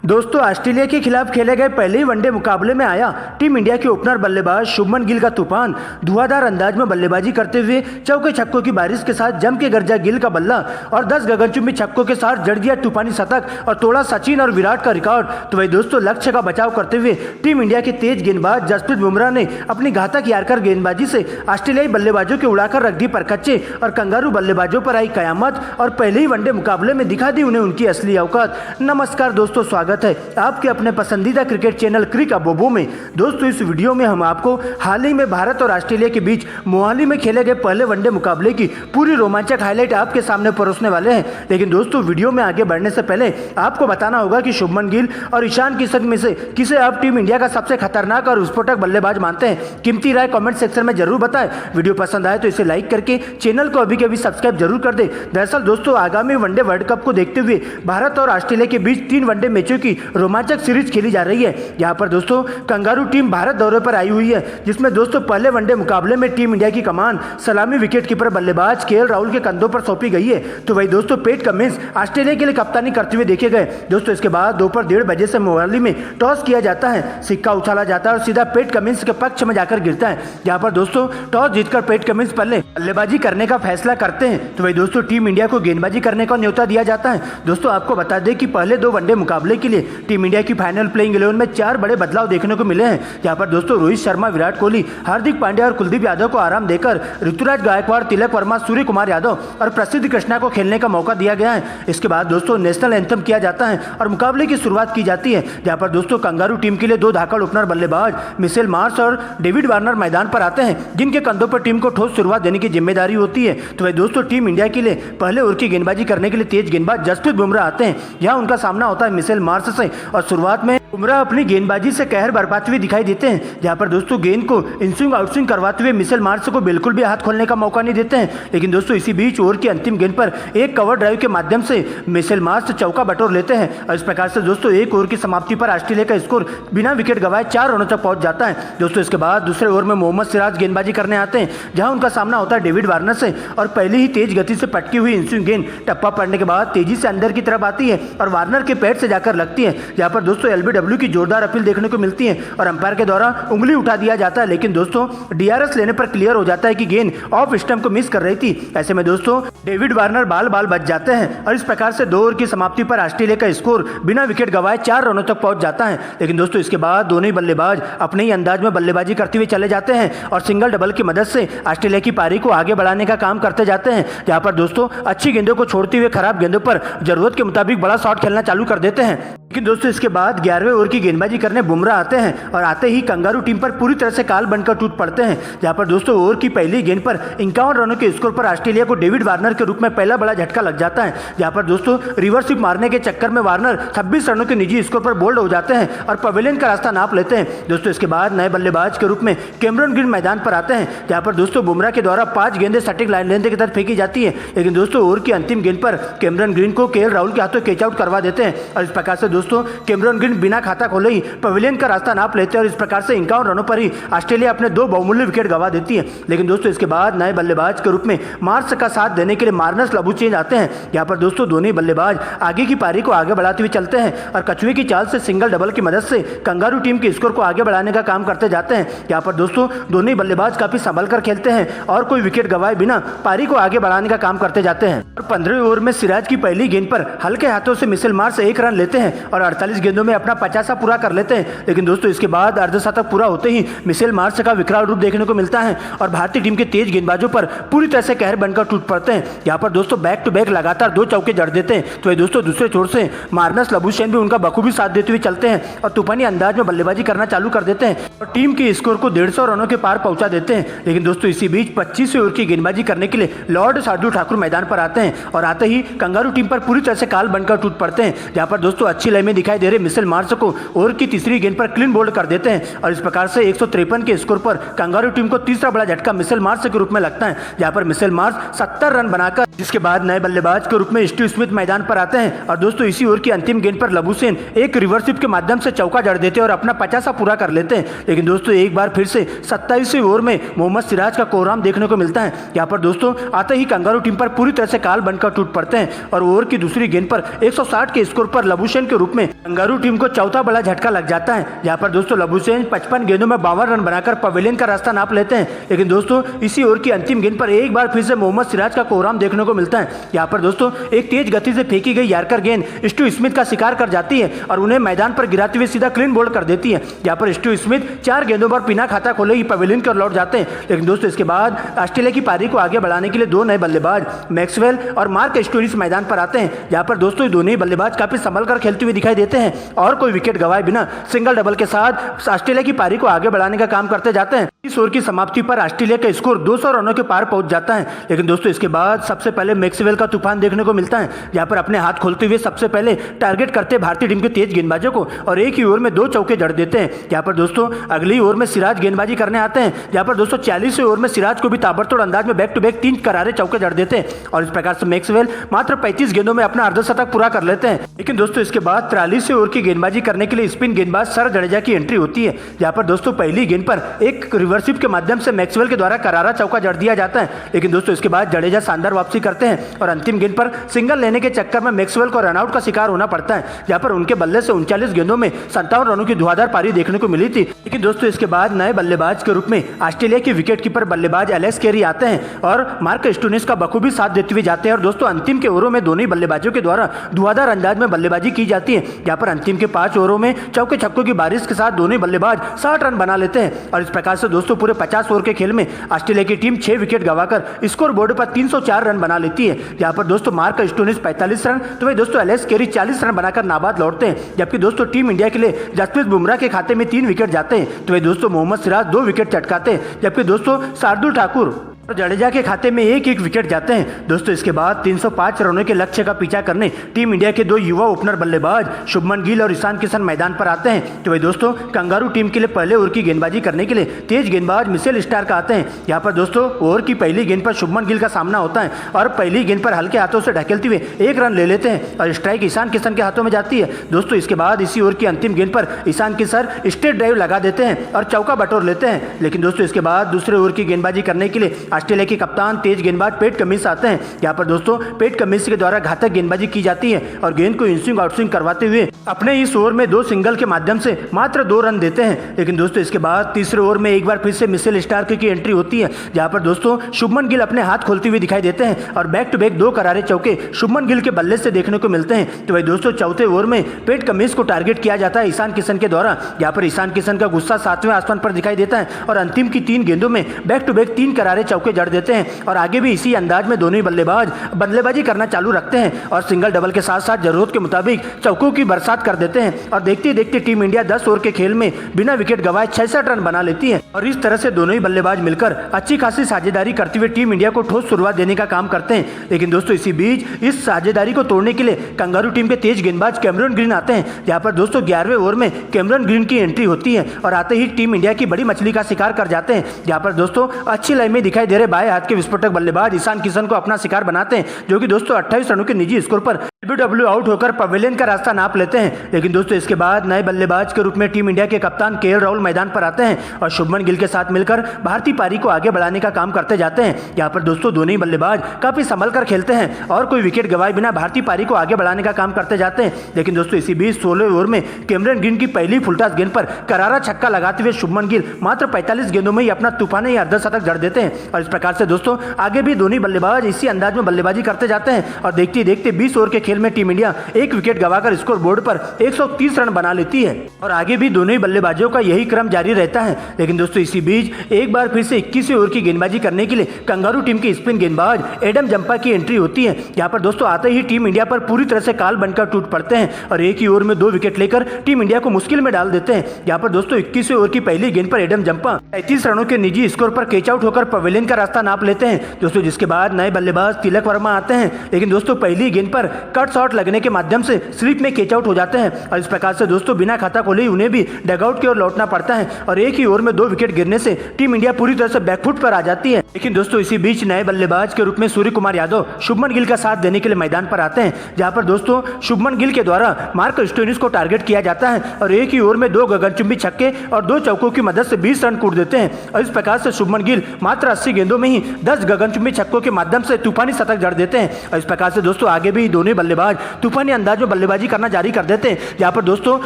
दोस्तों ऑस्ट्रेलिया के खिलाफ खेले गए पहले ही वनडे मुकाबले में आया टीम इंडिया के ओपनर बल्लेबाज शुभमन गिल का तूफान। धुआंधार अंदाज में बल्लेबाजी करते हुए चौके छक्कों की बारिश के साथ जम के गरजा गिल का बल्ला और 10 गगनचुंबी छक्कों के साथ जड़ दिया तूफानी शतक और तोड़ा सचिन और विराट का रिकॉर्ड। तो वही दोस्तों लक्ष्य का बचाव करते हुए टीम इंडिया के तेज गेंदबाज जसप्रीत बुमराह ने अपनी घातक यारकर गेंदबाजी से ऑस्ट्रेलियाई बल्लेबाजों के उड़ाकर रख दी परखच्चे और कंगारू बल्लेबाजों पर आई कयामत और पहले ही वनडे मुकाबले में दिखा दी उन्हें उनकी असली औकात। नमस्कार दोस्तों, स्वागत है आपके अपने पसंदीदा क्रिकेट चैनल क्रिक अबोबो में। दोस्तों इस वीडियो में हम आपको हाल ही में भारत और ऑस्ट्रेलिया के बीच मोहाली में खेले गए पहले वनडे मुकाबले की पूरी रोमांचक हाईलाइट आपके सामने परोसने वाले हैं। लेकिन दोस्तों वीडियो में आगे बढ़ने से पहले आपको बताना होगा कि शुभमन गिल और ईशान किशन में से किसे आप टीम इंडिया का सबसे खतरनाक और विस्फोटक बल्लेबाज मानते हैं। कीमती राय कमेंट सेक्शन में जरूर बताएं। वीडियो पसंद आए तो इसे लाइक करके चैनल को अभी के अभी सब्सक्राइब जरूर कर दे। दरअसल दोस्तों आगामी वनडे वर्ल्ड कप को देखते हुए भारत और ऑस्ट्रेलिया के बीच 3 वनडे मैचों की रोमांचक सीरीज खेली जा रही है। यहाँ पर दोस्तों कंगारू टीम भारत दौरे पर आई हुई है, जिसमें दोस्तों पहले वनडे मुकाबले में टीम इंडिया की कमान सलामी विकेटकीपर बल्लेबाज केएल राहुल के कंधों पर सौंपी गई है। तो वही दोस्तों पैट कमिंस ऑस्ट्रेलिया के लिए कप्तानी करते हुए देखे गए। दोस्तों इसके बाद दोपहर 1:30 बजे से मोहाली में टॉस किया जाता है, सिक्का उछाला जाता है और सीधा पैट कमिंस के पक्ष में जाकर गिरता है। यहाँ पर दोस्तों टॉस जीतकर पैट कमिंस पहले बल्लेबाजी करने का फैसला करते हैं। तो वही दोस्तों टीम इंडिया को गेंदबाजी करने का न्योता दिया जाता है। दोस्तों आपको बता दें कि पहले 2 वनडे मुकाबले के लिए टीम इंडिया की फाइनल प्लेइंग 11 में 4 बड़े बदलाव देखने को मिले हैं। यहाँ पर दोस्तों रोहित शर्मा, विराट कोहली, हार्दिक पांड्या और कुलदीप यादव को आराम देकर ऋतुराज गायकवाड़, तिलक वर्मा, सूर्य कुमार यादव और प्रसिद्ध कृष्णा को खेलने का मौका दिया गया है। इसके बाद दोस्तों नेशनल एंथम किया जाता है और मुकाबले की शुरुआत की जाती है। जहाँ पर दोस्तों कंगारू टीम के लिए 2 धाकड़ ओपनर बल्लेबाज मिशेल मार्श और डेविड वार्नर मैदान पर आते हैं, जिनके कंधों पर टीम को ठोस शुरुआत देने की जिम्मेदारी होती है। तो वही दोस्तों टीम इंडिया के लिए पहले ओवर की गेंदबाजी करने के लिए तेज गेंदबाज जसप्रीत बुमराह आते हैं। यहाँ उनका सामना होता है मिशेल मार्श से और शुरुआत में बुमराह अपनी गेंदबाजी से कहर बरपाते हुए दिखाई देते हैं। जहां पर दोस्तों गेंद को इनस्विंग आउटस्विंग करवाते हुए मिशेल मार्श को बिल्कुल भी हाथ खोलने का मौका नहीं देते हैं। लेकिन दोस्तों इसी बीच ओवर की अंतिम गेंद पर एक कवर ड्राइव के माध्यम से मिशेल मार्श चौका बटोर लेते हैं और इस प्रकार से दोस्तों एक ओवर की समाप्ति पर ऑस्ट्रेलिया का स्कोर बिना विकेट गंवाए 4 रनों तक पहुंच जाता है। दोस्तों इसके बाद दूसरे ओवर में मोहम्मद सिराज गेंदबाजी करने आते हैं, जहां उनका सामना होता है डेविड वार्नर से और पहले ही तेज गति से पटकी हुई इनस्विंग गेंद टप्पा पड़ने के बाद तेजी से अंदर की तरफ आती है और वार्नर के पैर से जाकर लगती है। जहां पर दोस्तों एलबीडब्ल्यू की जोरदार अपील देखने को मिलती है और अंपायर के द्वारा उंगली उठा दिया जाता है। लेकिन दोस्तों डीआरएस लेने पर क्लियर हो जाता है कि गेंद ऑफ स्टंप को मिस कर रही थी। ऐसे में दोस्तों डेविड वार्नर बाल बच जाते हैं और इस प्रकार से 2 ओवर की समाप्ति पर ऑस्ट्रेलिया का स्कोर बिना विकेट गंवाए 4 रनों तक पहुंच जाता है। लेकिन दोस्तों इसके बाद दोनों ही बल्लेबाज अपने ही अंदाज में बल्लेबाजी करते हुए चले जाते हैं और सिंगल डबल की मदद से ऑस्ट्रेलिया की पारी को आगे बढ़ाने का काम करते जाते हैं। जहां पर दोस्तों अच्छी गेंदों को छोड़ते हुए खराब गेंदों पर जरूरत के मुताबिक बड़ा शॉट खेलना चालू कर देते हैं। लेकिन दोस्तों इसके बाद 11वें ओवर की गेंदबाजी करने बुमराह आते हैं और आते ही कंगारू टीम पर पूरी तरह से काल बनकर टूट पड़ते हैं। जहां पर दोस्तों ओवर की पहली गेंद पर 51 रनों के स्कोर पर ऑस्ट्रेलिया को डेविड वार्नर के रूप में पहला बड़ा झटका लग जाता है। जहां पर दोस्तों रिवर्स स्वीप मारने के चक्कर में वार्नर 26 रनों के निजी स्कोर पर बोल्ड हो जाते हैं और पवेलियन का रास्ता नाप लेते हैं। दोस्तों इसके बाद नए बल्लेबाज के रूप में कैमरन ग्रीन मैदान पर आते हैं, जहां पर दोस्तों बुमराह के द्वारा 5 गेंदें सटीक लाइन लेंथ की तरफ फेंकी जाती है। लेकिन दोस्तों ओवर की अंतिम गेंद पर कैमरन ग्रीन को केएल राहुल के हाथों कैच आउट करवा देते हैं और इस प्रकार से दोस्तों कैमरन ग्रीन बिना खाता खोले ही पवेलियन का रास्ता नाप लेते हैं और इस प्रकार से 51 रनों पर ही ऑस्ट्रेलिया अपने 2 बहुमूल्य विकेट गंवा देती है। लेकिन दोस्तों इसके बाद नए बल्लेबाज के रूप में मार्श का साथ देने के लिए मार्नस लबुचेन आते हैं। यहाँ पर दोस्तों दोनों बल्लेबाज आगे की पारी को आगे बढ़ाते हुए चलते हैं और कछुए की चाल से सिंगल डबल की मदद से कंगारू टीम के स्कोर को आगे बढ़ाने का काम करते जाते हैं। यहाँ पर दोस्तों दोनों बल्लेबाज काफी संभल कर खेलते हैं और कोई विकेट गंवाए बिना पारी को आगे बढ़ाने का काम करते जाते हैं। और 15वें ओवर में सिराज की पहली गेंद पर हल्के हाथों से मिशेल मार्श 1 रन लेते हैं और 48 गेंदों में अपना 50 पूरा कर लेते हैं। लेकिन दोस्तों इसके बाद अर्धशतक पूरा होते ही मिशेल मार्श का विकराल रूप देखने को मिलता है और भारतीय टीम के तेज गेंदबाजों पर पूरी तरह से कहर बनकर टूट पड़ते हैं। यहाँ पर दोस्तों बैक टू बैक लगातार 2 चौके जड़ देते हैं। तो ये दोस्तों दूसरे छोर से मार्नस लबुशेन भी उनका बखूबी साथ देते हुए चलते हैं और तूफानी अंदाज में बल्लेबाजी करना चालू कर देते हैं और टीम के स्कोर को 150 रनों के पार पहुंचा देते हैं। लेकिन दोस्तों इसी बीच 25वें ओवर की गेंदबाजी करने के लिए लॉर्ड शार्दुल ठाकुर मैदान पर आते हैं और आते ही कंगारू टीम पर पूरी तरह से काल बनकर टूट पड़ते हैं। जहाँ पर दोस्तों अच्छी लय में दिखाई दे रहे मिशेल मार्श को ओवर की तीसरी गेंद पर क्लीन बोल्ड कर देते हैं और इस प्रकार से 153 के स्कोर पर कंगारू टीम को तीसरा बड़ा झटका मिशेल मार्श के रूप में लगता है। जहां पर मिशेल मार्श 70 रन बनाकर जिसके बाद नए बल्लेबाज के रूप में स्टीव स्मिथ मैदान पर आते हैं और दोस्तों इसी ओवर की अंतिम गेंद पर लबुशेन एक रिवर्स स्वीप के माध्यम से चौका जड़ देते हैं और अपना 50 पूरा कर लेते हैं। लेकिन दोस्तों एक बार फिर से 27वें ओवर में मोहम्मद सिराज का कोहराम देखने को मिलता है। यहाँ पर दोस्तों आते ही कंगारू टीम पर पूरी तरह से काल बनकर टूट पड़ते हैं और ओवर की दूसरी गेंद पर 160 के स्कोर पर लबुशेन के रूप रूप में कंगारू टीम को चौथा बड़ा झटका लग जाता है। यहाँ पर दोस्तों लबुशेन 55 गेंदों में 52 रन बनाकर पवेलियन का रास्ता नाप लेते हैं। लेकिन दोस्तों इसी ओवर की अंतिम गेंद पर एक बार फिर से मोहम्मद सिराज का कोहराम देखने को मिलता है। यहाँ पर दोस्तों एक तेज गति से फेंकी गई यार्कर गेंद स्टीव स्मिथ का शिकार कर जाती है और उन्हें मैदान पर गिराते हुए सीधा क्लीन बोल्ड कर देती है। यहाँ पर स्टीव स्मिथ 4 गेंदों पर बिना खाता खोले ही पवेलियन की ओर लौट जाते हैं। लेकिन दोस्तों इसके बाद ऑस्ट्रेलिया की पारी को आगे बढ़ाने के लिए दो नए बल्लेबाज मैक्सवेल और मार्क स्टोनिस मैदान पर आते हैं। यहाँ पर दोस्तों दोनों ही बल्लेबाज काफी संभल कर खेलते हुए दिखाई देते हैं और कोई विकेट गंवाए बिना सिंगल डबल के साथ ऑस्ट्रेलिया की पारी को आगे बढ़ाने का काम करते जाते हैं। इस ओवर की समाप्ति पर ऑस्ट्रेलिया का स्कोर 200 रनों के पार पहुंच जाता है। लेकिन दोस्तों इसके बाद सबसे पहले मैक्सवेल का तूफान देखने को मिलता है। यहाँ पर अपने हाथ खोलते हुए सबसे पहले टारगेट करते भारतीय टीम के तेज गेंदबाजों को और एक ही ओवर में 2 चौके जड़ देते हैं। यहाँ पर दोस्तों अगली ओवर में सिराज गेंदबाजी करने आते हैं। यहाँ पर दोस्तों 40वें ओवर में सिराज को भी ताबड़तोड़ अंदाज में बैक टू बैक 3 करारे चौके जड़ देते हैं और इस प्रकार से मैक्सवेल मात्र 35 गेंदों में अपना अर्धशतक पूरा कर लेते हैं। लेकिन दोस्तों इसके बाद 43वें ओवर की गेंदबाजी करने के लिए स्पिन गेंदबाज सर जडेजा की एंट्री होती है। यहाँ पर दोस्तों पहली गेंद पर एक रिवर्स स्वीप के माध्यम से मैक्सवेल के द्वारा करारा चौका जड़ दिया जाता है। लेकिन दोस्तों इसके बाद जडेजा शानदार वापसी करते हैं और अंतिम गेंद पर सिंगल लेने के चक्कर में मैक्सवेल को रनआउट का शिकार होना पड़ता है। यहाँ पर उनके बल्ले से 39 गेंदों में 57 रनों की धुआंधार पारी देखने को मिली थी। लेकिन दोस्तों इसके बाद नए बल्लेबाज के रूप में ऑस्ट्रेलिया के विकेट कीपर बल्लेबाज एलेक्स कैरी आते हैं और मार्क स्टोनिस का बखूबी साथ देते हुए जाते हैं और दोस्तों अंतिम के ओवरों में दोनों ही बल्लेबाजों के द्वारा धुआंधार अंदाज में बल्लेबाजी की जाती है। यहाँ पर अंतिम के 5 ओवरों में चौके छक्कों की बारिश के साथ दोनों ही बल्लेबाज 60 रन बना लेते हैं और इस प्रकार से दोस्तों पूरे 50 ओवर के खेल में ऑस्ट्रेलिया की टीम 6 विकेट गंवाकर स्कोर बोर्ड पर 304 रन बना लेती है। यहाँ पर दोस्तों मार्क स्टोनिस 45 रन तो वही दोस्तों एलेक्स कैरी 40 रन बनाकर नाबाद लौटते हैं। जबकि दोस्तों टीम इंडिया के लिए जसप्रीत बुमराह के खाते में 3 विकेट जाते हैं तो वही दोस्तों मोहम्मद सिराज 2 विकेट चटकाते हैं। जबकि दोस्तों शार्दुल ठाकुर और जडेजा के खाते में एक विकेट जाते हैं। दोस्तों इसके बाद 305 रनों के लक्ष्य का पीछा करने टीम इंडिया के 2 युवा ओपनर बल्लेबाज शुभमन गिल और ईशान किशन मैदान पर आते हैं। तो वही दोस्तों कंगारू टीम के लिए पहले ओवर की गेंदबाजी करने के लिए तेज गेंदबाज मिशेल स्टार्क आते हैं। यहाँ पर दोस्तों ओवर की पहली गेंद पर शुभमन गिल का सामना होता है और पहली गेंद पर हल्के हाथों से ढकेलते हुए 1 रन ले लेते हैं और स्ट्राइक ईशान किशन के हाथों में जाती है। दोस्तों इसके बाद इसी ओवर की अंतिम गेंद पर ईशान किशन स्ट्रेट ड्राइव लगा देते हैं और चौका बटोर लेते हैं। लेकिन दोस्तों इसके बाद दूसरे ओवर की गेंदबाजी करने के लिए ऑस्ट्रेलिया के कप्तान तेज गेंदबाज पेट कमिंस आते हैं। यहाँ पर दोस्तों पेट कमिंस के द्वारा घातक गेंदबाजी की जाती है और गेंद को इनस्विंग आउटस्विंग करवाते हुए अपने इस ओवर में 2 सिंगल के माध्यम से मात्र 2 रन देते हैं। लेकिन दोस्तों इसके बाद तीसरे ओवर में एक बार फिर से मिशेल स्टार्क की एंट्री होती है। जहाँ पर दोस्तों शुभमन गिल अपने हाथ खोलते हुए दिखाई देते हैं और बैक टू बैक 2 करारे चौके शुभमन गिल के बल्ले से देखने को मिलते हैं। तो वही दोस्तों चौथे ओवर में पेट कमिंस को टारगेट किया जाता है ईशान किशन के द्वारा। यहाँ पर ईशान किशन का गुस्सा 7वें आसमान पर दिखाई देता है और अंतिम की 3 गेंदों में बैक टू बैक 3 करारे चौके जड़ देते हैं और आगे भी इसी अंदाज में दोनों ही बल्लेबाज बल्लेबाजी करना चालू रखते हैं और सिंगल डबल के साथ साथ जरूरत के मुताबिक चौकों की बरसात कर देते हैं और देखते देखते टीम इंडिया 10 ओवर के खेल में बिना विकेट गंवाए 66 रन बना लेती है और इस तरह से दोनों ही बल्लेबाज मिलकर अच्छी खासी साझेदारी करते हुए टीम इंडिया को ठोस शुरुआत देने का काम करते हैं। लेकिन दोस्तों इसी बीच इस साझेदारी को तोड़ने के लिए कंगारू टीम के तेज गेंदबाज कैमरन ग्रीन आते हैं। यहाँ पर दोस्तों 11वें ओवर में कैमरन ग्रीन की एंट्री होती है और आते ही टीम इंडिया की बड़ी मछली का शिकार कर जाते हैं। यहाँ पर दोस्तों अच्छी लाइन में दिखाई दे रहे बाएं हाथ के विस्फोटक बल्लेबाज ईशान किशन को अपना शिकार बनाते हैं, जो कि दोस्तों 28 रनों के निजी स्कोर पर LBW आउट होकर पवेलियन का रास्ता नाप लेते हैं। लेकिन दोस्तों इसके बाद नए बल्लेबाज के रूप में टीम इंडिया के कप्तान KL राहुल मैदान पर आते हैं और शुभमन गिल के साथ मिलकर भारतीय पारी को आगे बढ़ाने का काम करते जाते हैं। यहाँ पर दोस्तों दोनों ही बल्लेबाज काफी संभल कर खेलते हैं और कोई विकेट गंवाए बिना भारतीय पारी को आगे बढ़ाने का काम करते जाते हैं। लेकिन दोस्तों इसी बीच 16वें ओवर में कैमरन ग्रीन की पहली फुलटॉस गेंद पर करारा छक्का लगाते हुए शुभमन गिल मात्र 45 गेंदों में ही अपना तूफानी अर्धशतक जड़ देते हैं और इस प्रकार से दोस्तों आगे भी दोनों बल्लेबाज इसी अंदाज में बल्लेबाजी करते जाते हैं और देखते देखते 20 ओवर के खेल में टीम इंडिया 1 विकेट गंवाकर स्कोर बोर्ड पर 130 रन बना लेती है और आगे भी दोनों ही बल्लेबाजों का यही क्रम जारी रहता है। लेकिन दोस्तों इसी बीच एक बार फिर से 21वें ओवर की गेंदबाजी करने के लिए कंगारू टीम के स्पिन गेंदबाज एडम जंपा की एंट्री होती है। यहाँ पर दोस्तों आते ही टीम इंडिया पर पूरी तरह से काल बनकर टूट पड़ते हैं और एक ही ओवर में 2 विकेट लेकर टीम इंडिया को मुश्किल में डाल देते हैं। यहाँ पर दोस्तों 21वें ओवर की पहली गेंद पर एडम जंपा 33 रनों के निजी स्कोर पर कैच आउट होकर पवेलियन का रास्ता नाप लेते हैं दोस्तों, जिसके बाद नए बल्लेबाज तिलक वर्मा आते हैं। लेकिन दोस्तों पहली गेंद पर कट शॉट लगने के माध्यम से स्लिप में कैच आउट हो जाते हैं और इस प्रकार से दोस्तों बिना खाता खोले उन्हें भी डगआउट की ओर लौटना पड़ता है और एक ही ओवर में 2 विकेट गिरने से टीम इंडिया पूरी तरह से बैकफुट पर आ जाती है। लेकिन दोस्तों इसी बीच नए बल्लेबाज के रूप में सूर्य कुमार यादव शुभमन गिल का साथ देने के लिए मैदान पर आते हैं, जहां पर दोस्तों शुभमन गिल के द्वारा मार्क स्टोनिस को टारगेट किया जाता है और एक ही ओवर में 2 गगनचुंबी छक्के और 2 चौकों की मदद से 20 रन कूट देते हैं और इस प्रकार से शुभमन गिल मात्र 80 गेंदों में ही 10 गगनचुंबी छक्कों के माध्यम से तूफानी शतक जड़ देते हैं और इस प्रकार से दोस्तों आगे भी दोनों बल्लेबाज तूफानी अंदाज में बल्लेबाजी करना जारी कर देते हैं। यहाँ पर दोस्तों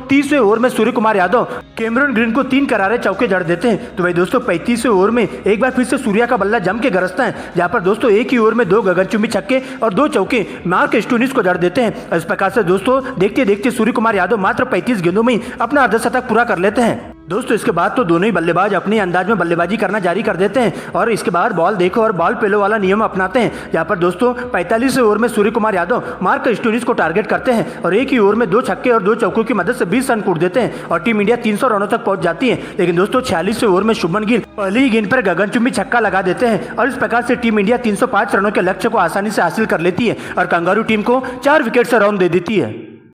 30वें ओवर में सूर्य कुमार यादव कैमरन ग्रीन को 3 करारे चौके जड़ देते हैं। तो भाई दोस्तों 35वें ओवर में एक बार फिर से सूर्या का बल्ला जम के गरजता है, जहाँ पर दोस्तों एक ही ओवर में 2 गगनचुंबी छक्के और 2 चौके मार्क स्टोनिस को जड़ देते हैं। इस प्रकार से दोस्तों देखते देखते सूर्य कुमार यादव मात्र 35 गेंदों में ही अपना अर्धशतक पूरा कर लेते हैं। दोस्तों इसके बाद तो दोनों ही बल्लेबाज अपने अंदाज में बल्लेबाजी करना जारी कर देते हैं और इसके बाद बॉल देखो और बॉल पेलो वाला नियम अपनाते हैं। यहाँ पर दोस्तों 45वें ओवर में सूर्य कुमार यादव मार्क स्टोनिस को टारगेट करते हैं और एक ही ओवर में 2 छक्के और 2 चौकों की मदद से 20 रन कूट देते हैं और टीम इंडिया 300 रनों तक पहुंच जाती है। लेकिन दोस्तों 46वें ओवर में शुभमन गिल पहली ही गेंद पर गगनचुंबी छक्का लगा देते हैं और इस प्रकार से टीम इंडिया 305 रनों के लक्ष्य को आसानी से हासिल कर लेती है और कंगारू टीम को 4 विकेट से राउंड दे देती है।